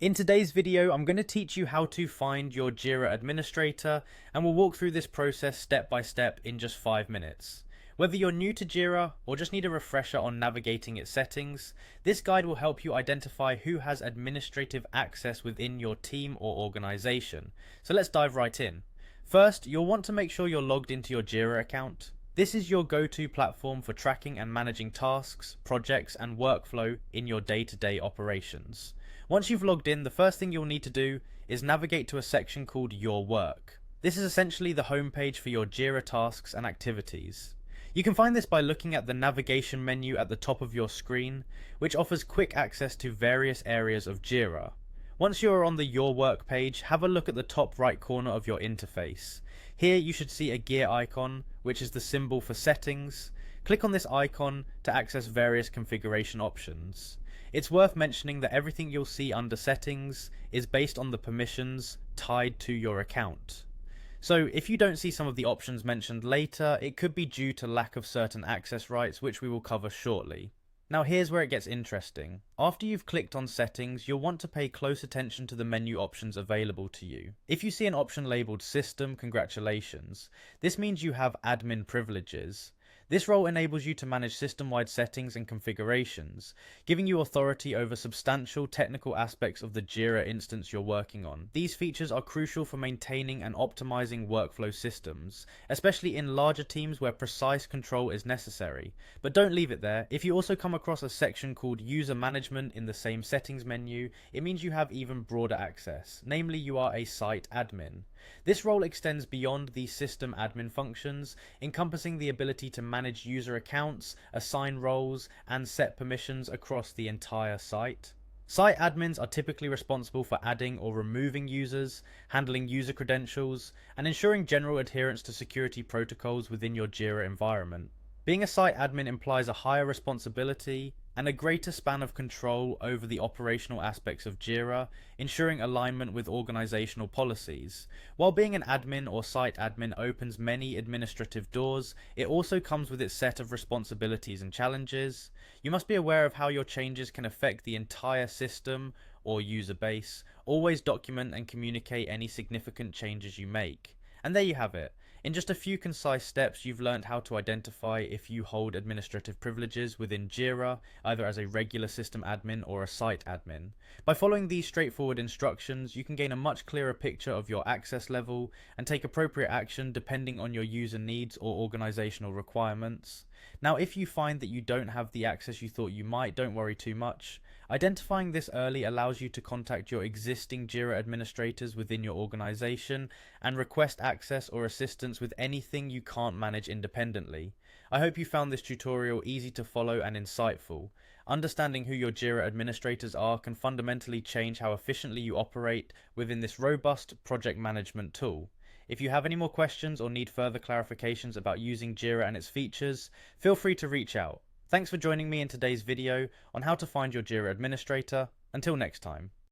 In today's video, I'm going to teach you how to find your Jira administrator, and we'll walk through this process step by step in just 5 minutes. Whether you're new to Jira or just need a refresher on navigating its settings, this guide will help you identify who has administrative access within your team or organization. So let's dive right in. First, you'll want to make sure you're logged into your Jira account. This is your go-to platform for tracking and managing tasks, projects, and workflow in your day-to-day operations. Once you've logged in, the first thing you'll need to do is navigate to a section called Your Work. This is essentially the homepage for your Jira tasks and activities. You can find this by looking at the navigation menu at the top of your screen, which offers quick access to various areas of Jira. Once you are on the Your Work page, have a look at the top right corner of your interface. Here you should see a gear icon, which is the symbol for settings. Click on this icon to access various configuration options. It's worth mentioning that everything you'll see under settings is based on the permissions tied to your account. So if you don't see some of the options mentioned later, it could be due to lack of certain access rights, which we will cover shortly. Now here's where it gets interesting. After you've clicked on settings, you'll want to pay close attention to the menu options available to you. If you see an option labeled System, congratulations. This means you have admin privileges. This role enables you to manage system-wide settings and configurations, giving you authority over substantial technical aspects of the Jira instance you're working on. These features are crucial for maintaining and optimizing workflow systems, especially in larger teams where precise control is necessary. But don't leave it there. If you also come across a section called User Management in the same settings menu, it means you have even broader access, namely you are a site admin. This role extends beyond the system admin functions, encompassing the ability to manage user accounts, assign roles, and set permissions across the entire site. Site admins are typically responsible for adding or removing users, handling user credentials, and ensuring general adherence to security protocols within your Jira environment. Being a site admin implies a higher responsibility and a greater span of control over the operational aspects of Jira, ensuring alignment with organizational policies. While being an admin or site admin opens many administrative doors, it also comes with its set of responsibilities and challenges. You must be aware of how your changes can affect the entire system or user base. Always document and communicate any significant changes you make. And there you have it. In just a few concise steps, you've learned how to identify if you hold administrative privileges within Jira, either as a regular system admin or a site admin. By following these straightforward instructions, you can gain a much clearer picture of your access level and take appropriate action depending on your user needs or organizational requirements. Now, if you find that you don't have the access you thought you might, don't worry too much. Identifying this early allows you to contact your existing Jira administrators within your organization and request access or assistance with anything you can't manage independently. I hope you found this tutorial easy to follow and insightful. Understanding who your Jira administrators are can fundamentally change how efficiently you operate within this robust project management tool. If you have any more questions or need further clarifications about using Jira and its features, feel free to reach out. Thanks for joining me in today's video on how to find your Jira administrator. Until next time.